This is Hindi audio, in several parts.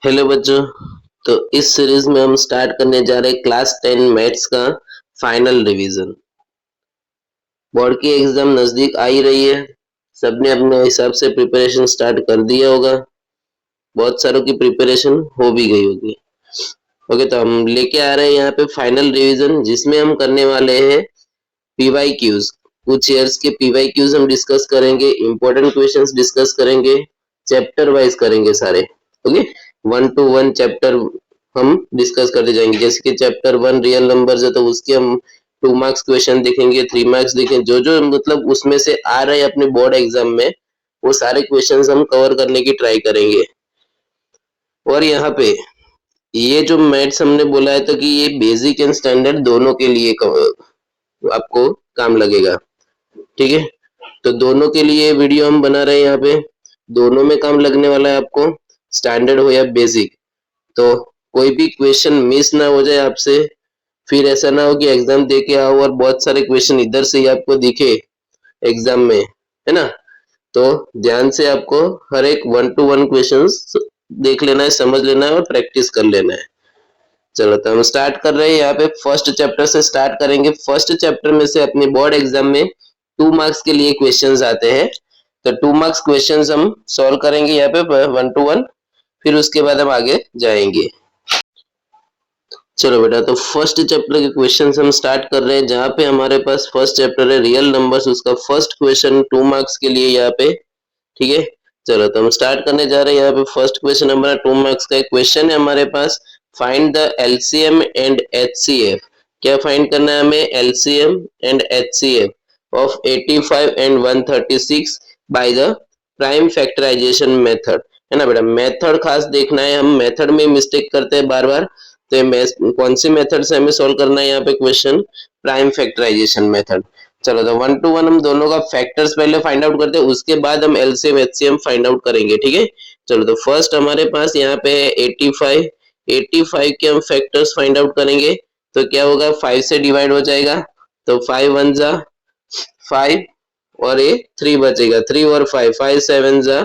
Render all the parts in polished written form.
हेलो बच्चों। तो इस सीरीज में हम स्टार्ट करने जा रहे हैं क्लास 10 मैथ्स का फाइनल रिवीजन। बोर्ड की एग्जाम नजदीक आ ही रही है, सबने अपने हिसाब से प्रिपरेशन स्टार्ट कर दिया होगा। बहुत सारों की प्रिपरेशन हो भी गई होगी। ओके, तो हम लेके आ रहे हैं यहाँ पे फाइनल रिवीजन, जिसमें हम करने वाले हैं पीवाई क्यूज। कुछ ईयर्स के पीवाई क्यूज हम डिस्कस करेंगे, इंपॉर्टेंट क्वेश्चंस डिस्कस करेंगे, चैप्टर वाइज करेंगे सारे। ओके, 1 to 1 चैप्टर हम डिस्कस करते जाएंगे। जैसे कि चैप्टर 1 रियल नंबर्स है, तो उसके हम 2 मार्क्स क्वेश्चन देखेंगे, 3 मार्क्स देखेंगे, जो जो मतलब उसमें से आ रहे हैं अपने बोर्ड एग्जाम में, वो सारे क्वेश्चंस हम कवर करने की ट्राई करेंगे। और यहाँ पे ये जो मैथ्स हमने बोला है, तो कि ये बेसिक एंड स्टैंडर्ड दोनों के लिए आपको काम लगेगा। ठीक है, तो दोनों के लिए वीडियो हम बना रहे हैं यहाँ पे, दोनों में काम लगने वाला है आपको, स्टैंडर्ड हो या बेसिक। तो कोई भी क्वेश्चन मिस ना हो जाए आपसे, फिर ऐसा ना हो कि एग्जाम दे के आओ और बहुत सारे क्वेश्चन इधर से ही आपको दिखे एग्जाम में, है ना। तो ध्यान से आपको हर एक 1 to 1 क्वेश्चन देख लेना है, समझ लेना है और प्रैक्टिस कर लेना है। चलो, तो हम स्टार्ट कर रहे हैं। यहाँ पे फर्स्ट चैप्टर से स्टार्ट करेंगे। फर्स्ट चैप्टर में से अपने बोर्ड एग्जाम में 2 मार्क्स के लिए क्वेश्चंस आते हैं, तो 2 मार्क्स क्वेश्चंस हम सॉल्व करेंगे यहाँ पे 1 to 1, फिर उसके बाद हम आगे जाएंगे। चलो बेटा, तो फर्स्ट चैप्टर के क्वेश्चंस हम स्टार्ट कर रहे हैं, जहाँ पे हमारे पास फर्स्ट चैप्टर है रियल नंबर्स, उसका फर्स्ट क्वेश्चन 2 मार्क्स के लिए यहाँ पे। ठीक है, चलो तो हम स्टार्ट करने जा रहे हैं। यहाँ पे फर्स्ट क्वेश्चन हमारा 2 मार्क्स का क्वेश्चन है हमारे पास। Find the LCM and HCF. क्या फाइंड करना है हमें? LCM and HCF of 85 and 136 by the prime factorisation method, है ना बेटा। मेथड खास देखना है, हम मेथड में मिस्टेक करते हैं बार बार। तो कौन सी मेथड से हमें सोल्व करना है यहाँ पे क्वेश्चन? Prime factorisation method. चलो, तो 1 to 1 हम दोनों का फैक्टर्स पहले फाइंड आउट करते हैं, उसके बाद हम एलसीएम एचसीएम फाइंड आउट करेंगे। ठीक है, चलो, तो फर्स्ट हमारे पास यहाँ पे 85। 85 के हम फैक्टर्स फाइंड आउट करेंगे, तो क्या होगा? 5 से डिवाइड हो जाएगा, तो 5 1 जा 5 और ये 3 बचेगा, 3 और 5, 5 7 जा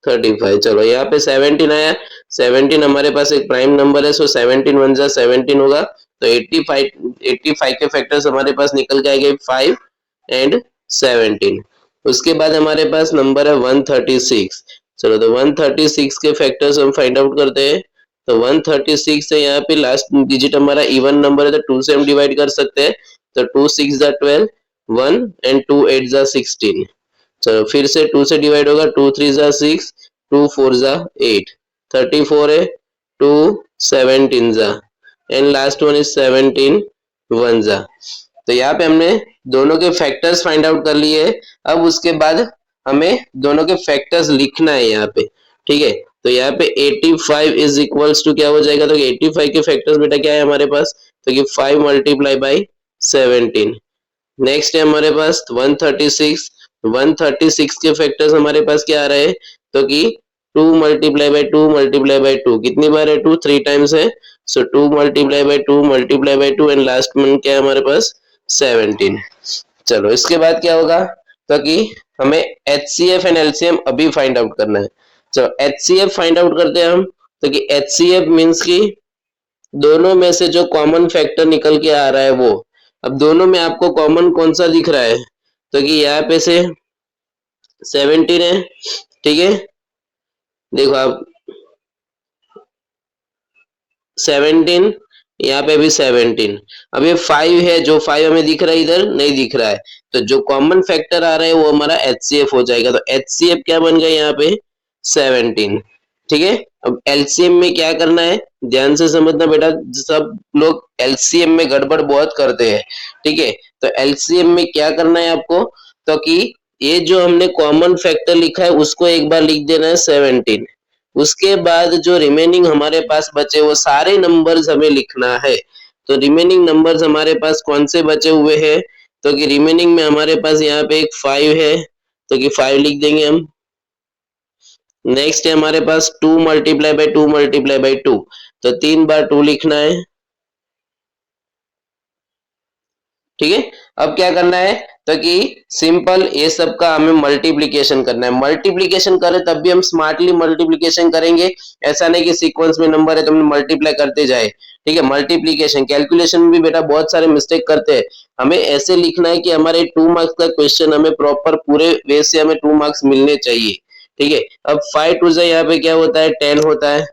35। चलो, यहाँ पे 17 आया। 17 हमारे पास एक प्राइम नंबर है, सो 17 1 जा 17 होगा। तो 85 के फैक्टर्स हमारे पास निकल के आएंगे 5 एंड 17। उसके बाद हमारे पास नंबर है 136। चलो, तो 136 के फैक्टर्स हम फाइंड आउट करते हैं। तो 136 से यहाँ पे लास्ट डिजिट हमारा इवन नंबर है, तो 2 से हम डिवाइड कर सकते हैं। तो 2 6 जा 12, 1 एंड 2 8 जा 16। चलो, फिर से 2 से डिवाइड होगा, 2 3 जा 6, 2 4 जा 8, 34 है, 2 17 जा, एंड लास्ट वन इज 17 1 जा। तो यहाँ पे हमने दोनों के फैक्टर्स फाइंड आउट कर लिए। अब उसके बाद हमें दोनों के फैक्टर्स लिखना है यहाँ पे। ठीक है, तो यहाँ पे 85 इज इक्वल्स टू क्या हो जाएगा? तो 85 के फैक्टर्स बेटा क्या है हमारे पास? तो कि 5 मल्टीप्लाई बाई 17। नेक्स्ट है हमारे पास 136। 136 के फैक्टर्स हमारे पास क्या आ रहे हैं? तो कि 2 मल्टीप्लाई बाई 2 मल्टीप्लाई बाई 2, कितनी बार है? 2 3 टाइम्स है। सो 2 multiply by 2 multiply by 2 and last में क्या है हमारे पास? 17। चलो, इसके बाद क्या होगा? तो कि हमें एचसीएफ एंड एलसीएम अभी फाइंड आउट करना है। चलो, एचसीएफ फाइंड आउट करते हैं हम। तो कि एचसीएफ मीन्स की दोनों में से जो कॉमन फैक्टर निकल के आ रहा है वो। अब दोनों में आपको कॉमन कौन सा दिख रहा है? तो कि यहाँ पे से 17 है। ठीक है, देखो आप 17, यहाँ पे भी 17। अब ये 5 है, जो 5 हमें दिख रहा है इधर नहीं दिख रहा है, तो जो कॉमन फैक्टर आ रहा है वो हमारा एचसीएफ हो जाएगा। तो एचसीएफ क्या बन गया यहाँ पे? 17। ठीक है, अब एलसीएम में क्या करना है ध्यान से समझना बेटा। सब लोग एलसीएम में गड़बड़ बहुत करते हैं। ठीक है, तो एलसीएम में क्या करना है आपको? तो कि ये जो हमने कॉमन फैक्टर लिखा है उसको एक बार लिख देना है 17। उसके बाद जो रिमेनिंग हमारे पास बचे वो सारे नंबर्स हमें लिखना है। तो रिमेनिंग नंबर्स हमारे पास कौन से बचे हुए हैं? तो कि रिमेनिंग में हमारे पास यहाँ पे एक 5 है, तो कि 5 लिख देंगे हम। नेक्स्ट है हमारे पास 2 मल्टीप्लाई बाई 2 मल्टीप्लाई बाई 2, तो 3 बार 2 लिखना है। ठीक है, अब क्या करना है, तो कि सिंपल ये सब का हमें मल्टीप्लीकेशन करना है। मल्टीप्लीकेशन करें तब भी हम स्मार्टली मल्टीप्लीकेशन करेंगे, ऐसा नहीं कि सीक्वेंस में नंबर है तो हम मल्टीप्लाई करते जाए। ठीक है, मल्टीप्लीकेशन कैलकुलेशन में भी बेटा बहुत सारे मिस्टेक करते हैं। हमें ऐसे लिखना है कि हमारे 2 मार्क्स का क्वेश्चन हमें प्रॉपर पूरे वे से हमें 2 मार्क्स मिलने चाहिए। ठीक है, अब 5 टू से यहाँ पे क्या होता है, 10 होता है।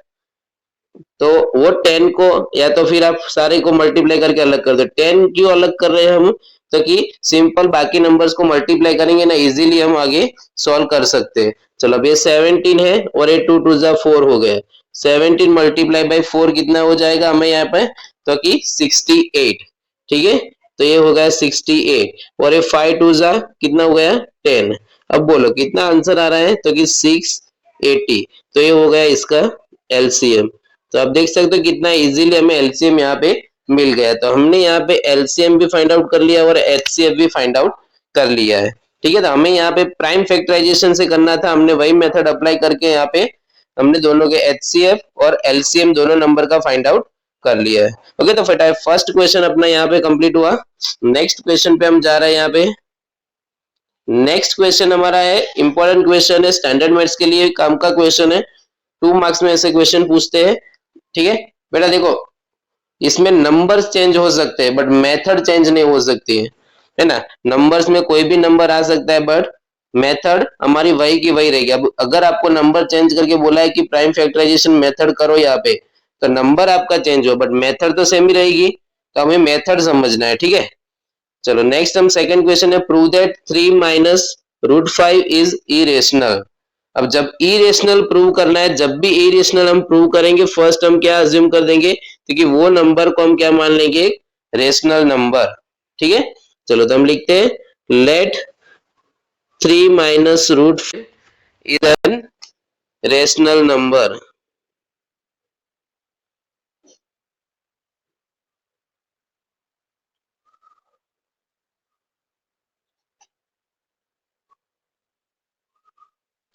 तो वो 10 को या तो फिर आप सारे को मल्टीप्लाई करके अलग कर दो। 10 क्यों अलग कर रहे हैं हम, तो कि सिंपल बाकी नंबर्स को मल्टीप्लाई करेंगे ना, इजीली हम आगे सॉल्व कर सकते हैं। चलो अब ये 17 है और ये 2 टू जा 4 हो गए। 17 मल्टीप्लाई बाई 4 कितना हो जाएगा हमें यहाँ पे, तो कि 68। ठीक है, तो ये हो गया 68 और ये 5 टू जा कितना हो गया 10। अब बोलो कितना आंसर आ रहा है, तो कि 680। तो ये हो गया इसका एलसीएम। तो आप देख सकते हो कितना इजीली हमें एलसीएम यहाँ पे मिल गया। तो हमने यहाँ पे एलसीएम भी फाइंड आउट कर लिया और एचसीएफ भी फाइंड आउट कर लिया है। ठीक है, तो हमें यहाँ पे प्राइम फैक्टराइजेशन से करना था, हमने वही मेथड अप्लाई करके यहाँ पे हमने दोनों के एचसीएफ और एलसीएम दोनों नंबर का फाइंड आउट कर लिया है। ओके, तो फर्स्ट क्वेश्चन अपना यहाँ पे कंप्लीट हुआ। नेक्स्ट क्वेश्चन पे हम जा रहे हैं। यहाँ पे नेक्स्ट क्वेश्चन हमारा है, इंपॉर्टेंट क्वेश्चन है, स्टैंडर्ड मैथ्स के लिए काम का क्वेश्चन है। 2 मार्क्स में ऐसे क्वेश्चन पूछते हैं। ठीक है बेटा, देखो इसमें नंबर्स चेंज हो सकते हैं बट मेथड चेंज नहीं हो सकती है ना। नंबर्स में कोई भी नंबर आ सकता है बट मेथड हमारी वही की वही रहेगी। अब अगर आपको नंबर चेंज करके बोला है कि प्राइम फैक्टराइजेशन मेथड करो यहाँ पे, तो नंबर आपका चेंज हो बट मेथड तो सेम ही रहेगी। तो हमें मेथड समझना है। ठीक है, चलो नेक्स्ट हम सेकंड क्वेश्चन है, prove that 3 minus root 5 is irrational. अब जब इरेशनल प्रूव करना है, जब भी इरेशनल हम प्रूव करेंगे, फर्स्ट हम क्या अज्यूम कर देंगे, क्योंकि वो नंबर को हम क्या मान लेंगे, रेशनल नंबर। ठीक है, चलो तो हम लिखते हैं let 3 minus root is an rational number.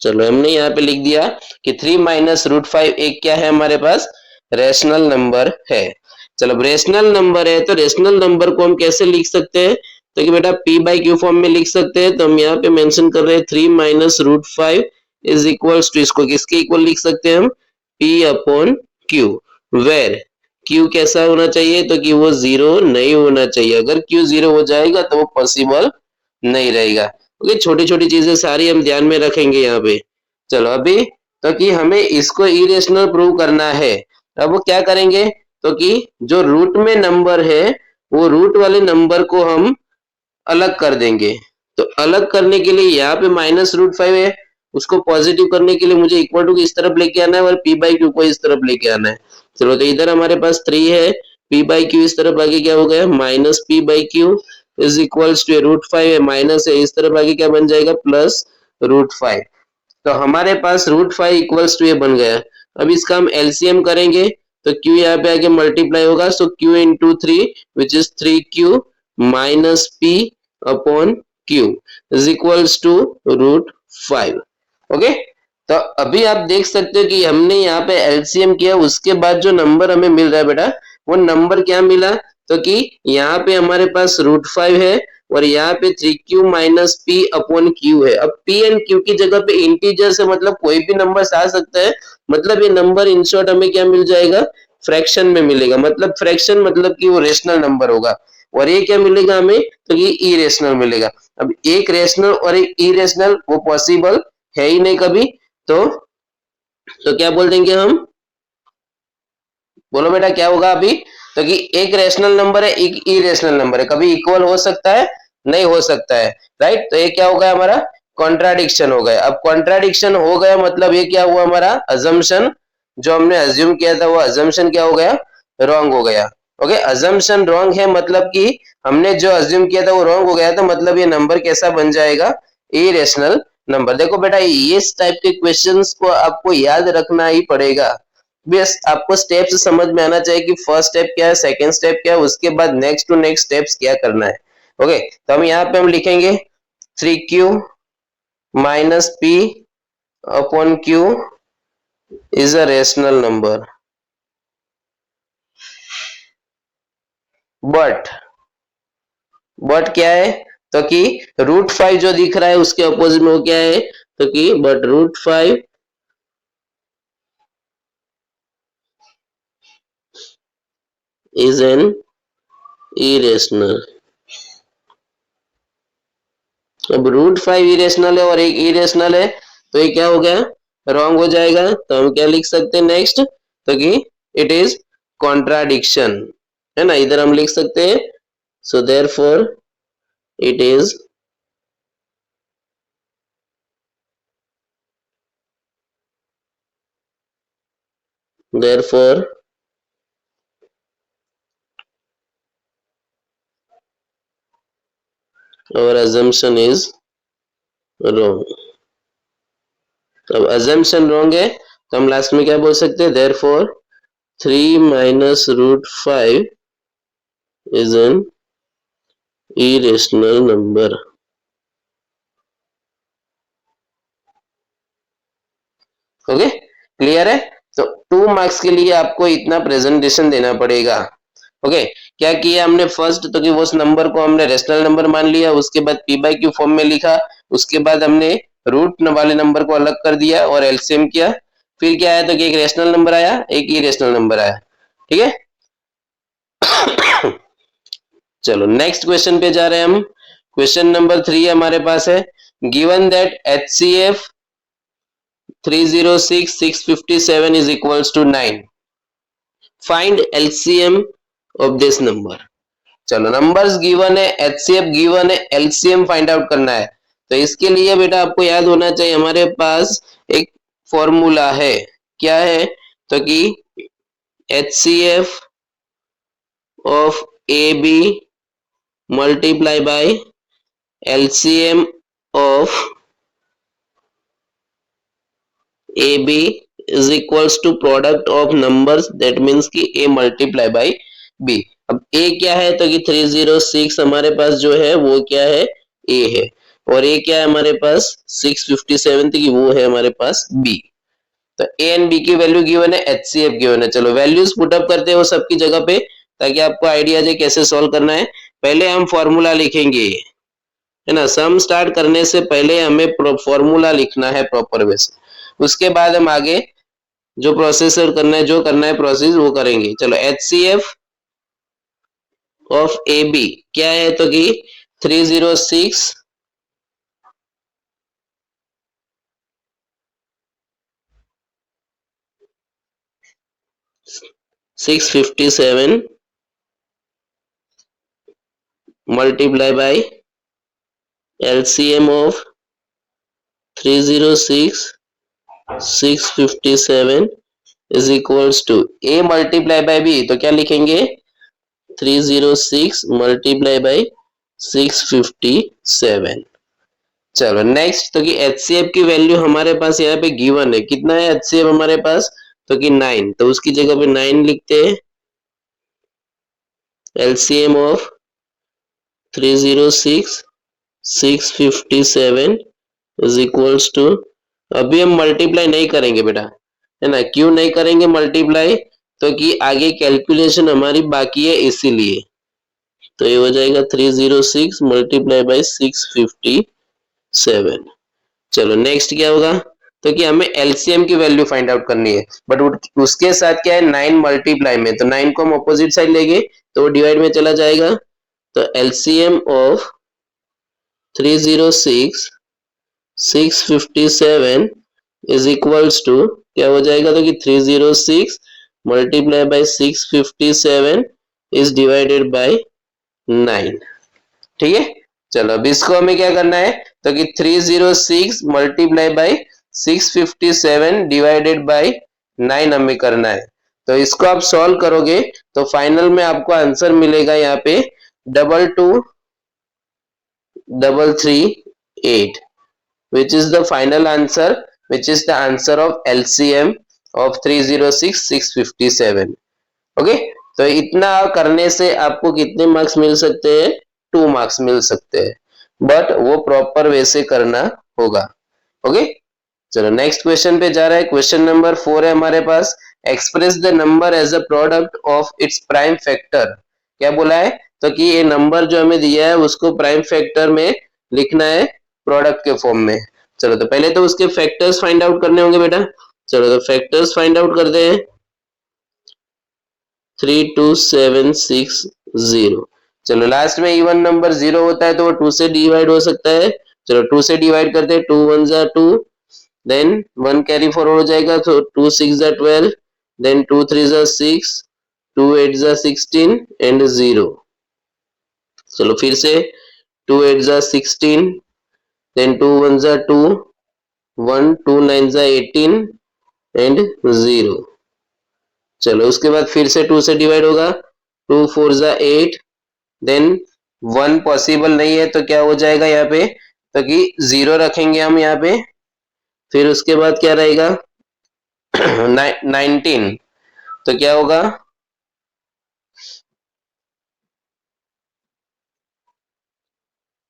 चलो हमने यहाँ पे लिख दिया कि 3 माइनस रूट 5 एक क्या है हमारे पास, रेशनल नंबर है। चलो अब रेशनल नंबर है तो रेशनल नंबर को हम कैसे लिख सकते हैं, तो कि बेटा p बाई क्यू फॉर्म में लिख सकते हैं। तो हम यहाँ पे मेंशन कर रहे हैं 3 minus root 5 is equals to, इसको किसके इक्वल लिख सकते हैं हम, p upon q, where q कैसा होना चाहिए, तो कि वो जीरो नहीं होना चाहिए। अगर q जीरो हो जाएगा तो वो पॉसिबल नहीं रहेगा। ओके, छोटी छोटी चीजें सारी हम ध्यान में रखेंगे यहाँ पे। चलो अभी तो कि हमें इसको इरेशनल प्रूव करना है। अब वो क्या करेंगे, तो कि जो रूट में नंबर है वो रूट वाले नंबर को हम अलग कर देंगे। तो अलग करने के लिए यहाँ पे माइनस रूट 5 है, उसको पॉजिटिव करने के लिए मुझे इक्वल टू इस तरफ लेके आना है और p बाई क्यू को इस तरफ लेके आना है। चलो तो इधर हमारे पास 3 है, p बाई क्यू इस तरफ आगे क्या हो गया, minus p by q is equals to root 5 है, माइनस है, इस तरफ आगे क्या बन जाएगा, प्लस रूट 5। तो हमारे पास रूट 5 इक्वल्स टू ये बन गया। अब इसका हम एलसीएम करेंगे तो q यहाँ पे आगे मल्टीप्लाई होगा, so q into 3 which is 3q minus p upon q is equals to root 5। Okay, तो अभी आप देख सकते हो कि हमने यहाँ पे एलसीएम किया, उसके बाद जो नंबर हमें मिल रहा है बेटा, वो नंबर क्या मिला, तो कि यहाँ पे हमारे पास रूट 5 है और यहाँ पे 3q minus p upon q है। अब p एंड q की जगह पे इंटीजर से मतलब कोई भी नंबर आ सकता है, मतलब ये नंबर इन शॉर्ट हमें क्या मिल जाएगा, फ्रैक्शन में मिलेगा। मतलब फ्रैक्शन मतलब कि वो रेशनल नंबर होगा। और ये क्या मिलेगा हमें, तो ये इरेशनल मिलेगा। अब एक रेशनल और एक इरेशनल वो पॉसिबल है ही नहीं कभी। तो क्या बोल देंगे हम, बोलो बेटा क्या होगा अभी, तो कि एक रेशनल नंबर है एक इरेशनल नंबर है, कभी इक्वल हो सकता है, नहीं हो सकता है। राइट, तो ये क्या हो गया हमारा, कॉन्ट्राडिक्शन हो गया। अब कॉन्ट्राडिक्शन हो गया मतलब ये क्या हुआ, हमारा अजम्पशन जो हमने अज्यूम किया था वो अजम्पशन क्या हो गया, रॉन्ग हो गया। ओके, अजम्पशन रॉन्ग है मतलब कि हमने जो अज्यूम किया था वो रॉन्ग हो गया था, मतलब ये नंबर कैसा बन जाएगा, इरेशनल नंबर। देखो बेटा ये इस टाइप के क्वेश्चंस को आपको याद रखना ही पड़ेगा। बस आपको स्टेप्स समझ में आना चाहिए कि फर्स्ट स्टेप क्या है, सेकंड स्टेप क्या है, उसके बाद नेक्स्ट टू नेक्स्ट स्टेप्स क्या करना है। ओके, तो हम यहाँ पे हम लिखेंगे 3q minus p upon q is a rational number but but क्या है, तो कि √5 जो दिख रहा है उसके अपोजिट में वो क्या है, तो कि बट √5 इज एन इरेशनल। अब √5 इरेशनल है और एक इरेशनल है, तो ये क्या हो गया, रॉन्ग हो जाएगा। तो हम क्या लिख सकते हैं नेक्स्ट, तो कि इट इज कॉन्ट्राडिक्शन, है ना, इधर हम लिख सकते हैं। So therefore it is therefore our assumption is wrong। अब assumption wrong है तो हम लास्ट में क्या बोल सकते हैं, therefore 3 minus √5 is an irrational number। Okay, clear है। तो 2 मार्क्स के लिए आपको इतना प्रेजेंटेशन देना पड़ेगा। ओके, क्या किया हमने फर्स्ट, तो कि उस नंबर को हमने रेशनल नंबर मान लिया, उसके बाद पी बाई क्यू फॉर्म में लिखा, उसके बाद हमने रूट वाले नंबर को अलग कर दिया और एलसीएम किया, फिर क्या आया, तो कि एक रेशनल नंबर आया, एक इरेशनल नंबर आया। ठीक है, चलो नेक्स्ट क्वेश्चन पे जा रहे हैं हम। क्वेश्चन नंबर 3 हमारे पास है, given that HCF 306657 is equals to 9, find LCM of this number. चलो नंबर्स गिवन है, HCF गिवन है, LCM फाइंड आउट करना है। तो इसके लिए बेटा आपको याद होना चाहिए हमारे पास एक फॉर्मूला है, क्या है, तो कि HCF of AB multiply by LCM of AB is equals to product of numbers, that means कि A मल्टीप्लाई बाय B। अब A क्या है, तो कि 306 हमारे पास जो है वो क्या है, A है, और A क्या है हमारे पास 657 थी, वो है हमारे पास B। तो A एंड B की वैल्यू गिवन है, HCF गिवन है। चलो वैल्यूज पुटअप करते हैं वो सबकी जगह पे, ताकि आपको आइडिया जाए कैसे सॉल्व करना है। पहले हम फॉर्मूला लिखेंगे, है ना, सम स्टार्ट करने से पहले हमें फॉर्मूला लिखना है प्रॉपर वे से, उसके बाद हम आगे जो प्रोसेसर करना है, जो करना है प्रोसेस वो करेंगे। चलो HCF ऑफ AB क्या है, तो कि 306 657 multiply by LCM of 306 657 is equals to A multiply by B, तो क्या लिखेंगे 306 मल्टीप्लाई बाय 657। चलो नेक्स्ट, तो कि HCF की वैल्यू हमारे पास यहाँ पे गिवन है, कितना है HCF हमारे पास, तो कि 9, तो उसकी जगह पे 9 लिखते हैं। LCM of 306 657 is equals to, अभी हम मल्टीप्लाई नहीं करेंगे बेटा, है ना, क्यों नहीं करेंगे मल्टीप्लाई, तो कि आगे कैलकुलेशन हमारी बाकी है इसीलिए। तो ये हो जाएगा 306 मल्टीप्लाई बाय 657। चलो नेक्स्ट क्या होगा, तो कि हमें एलसीएम की वैल्यू फाइंड आउट करनी है, बट उसके साथ क्या है 9 मल्टीप्लाई में, तो 9 को हम अपोजिट साइड लेंगे तो वो डिवाइड में चला जाएगा। तो LCM of 306 657 is equals to क्या हो जाएगा, तो कि 306 multiply by 657 is divided by 9। ठीक है, चलो अब इसको हमें क्या करना है, तो कि 306 मल्टीप्लाई बाय 657 डिवाइडेड बाय 9 हमें करना है। तो इसको आप सॉल्व करोगे तो फाइनल में आपको आंसर मिलेगा यहाँ पे 22338, which is the final answer, which is the answer of LCM of 306 657। Okay, तो इतना करने से आपको कितने मार्क्स मिल सकते हैं, 2 मार्क्स मिल सकते हैं, बट वो प्रॉपर वे से करना होगा। ओके, चलो नेक्स्ट क्वेश्चन पे जा रहा है। क्वेश्चन नंबर 4 है हमारे पास, express the number as a product of its prime factor. क्या बोला है, तो कि ये नंबर जो हमें दिया है उसको प्राइम फैक्टर में लिखना है प्रोडक्ट के फॉर्म में। चलो तो पहले तो उसके फैक्टर्स फाइंड आउट करने होंगे बेटा। चलो तो फैक्टर्स फाइंड आउट करते हैं। 32760। चलो लास्ट में इवन नंबर 0 होता है तो वो 2 से डिवाइड हो सकता है। चलो 2 से डिवाइड करते हैं। 2 1 जा 2, देन 1 कैरी फॉरवर्ड हो जाएगा तो 2 6 जा 12, देन 2 3 जा 6, 2 8 जा 16 एंड 0। चलो फिर से 2 8 जा 16, देन 2 1 जा 2, 1 2 9 जा 18 एंड 0। चलो उसके बाद फिर से 2 से डिवाइड होगा। 2 4 जा 8, देन 1 पॉसिबल नहीं है तो क्या हो जाएगा यहाँ पे, तो कि 0 रखेंगे हम यहाँ पे। फिर उसके बाद क्या रहेगा 19, तो क्या होगा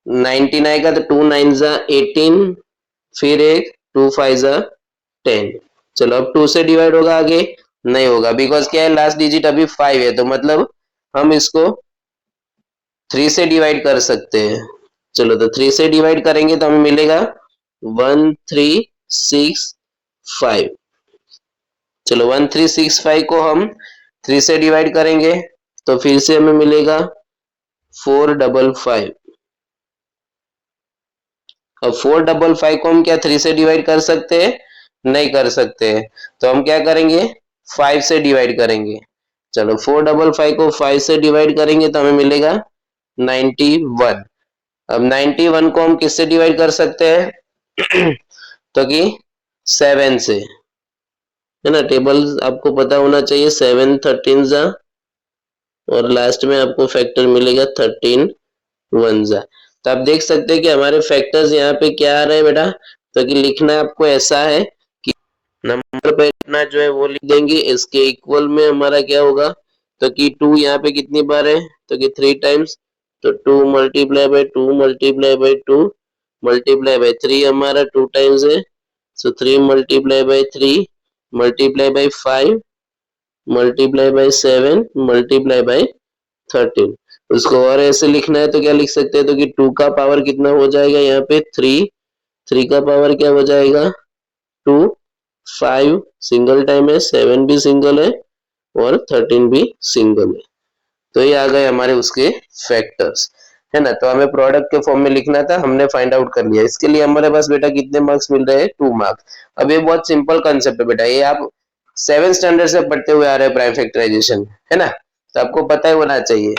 19 आएगा तो 2 9 जा 18, फिर एक 2 5 जा 10। चलो अब 2 से डिवाइड होगा आगे, नहीं होगा बिकॉज क्या है लास्ट डिजिट अभी 5 है, तो मतलब हम इसको 3 से डिवाइड कर सकते हैं। चलो तो 3 से डिवाइड करेंगे तो हमें मिलेगा 1365। चलो 1365 को हम 3 से डिवाइड करेंगे तो फिर से हमें मिलेगा 455। अब 455 को हम क्या 3 से डिवाइड कर सकते हैं, नहीं कर सकते हैं, तो हम क्या करेंगे 5 से डिवाइड करेंगे। चलो 455 को 5 से डिवाइड करेंगे तो हमें मिलेगा 91। अब 91 को हम किससे डिवाइड कर सकते हैं तो कि 7 से, है ना। टेबल आपको पता होना चाहिए। 7 13 जा और लास्ट में आपको फैक्टर मिलेगा 13 1 जा। तो आप देख सकते हैं कि हमारे फैक्टर्स यहाँ पे क्या आ रहे हैं बेटा, तो कि लिखना आपको ऐसा है कि नंबर पे इतना जो है वो लिख देंगे, इसके इक्वल में हमारा क्या होगा, तो कि 2 यहाँ पे कितनी बार है, तो कि 3 टाइम्स, तो 2 multiply by 2 multiply by 2 multiply by 3 हमारा 2 टाइम्स है, सो 3 multiply by 3 multiply by 5 multiply by 7 multiply by 13। उसको और ऐसे लिखना है तो क्या लिख सकते हैं, तो कि 2 का पावर कितना हो जाएगा यहाँ पे 3, 3 का पावर क्या हो जाएगा 2, 5 सिंगल टाइम है, 7 भी सिंगल है और 13 भी सिंगल है। तो ये आ गए हमारे उसके फैक्टर्स, है ना। तो हमें प्रोडक्ट के फॉर्म में लिखना था, हमने फाइंड आउट कर लिया। इसके लिए हमारे पास बेटा कितने मार्क्स मिल रहे हैं 2 मार्क्स। अब ये बहुत सिंपल कंसेप्ट है बेटा, ये आप 7th स्टैंडर्ड से पढ़ते हुए आ रहे हैं प्राइम फैक्टराइजेशन, है ना, तो आपको पता ही होना चाहिए।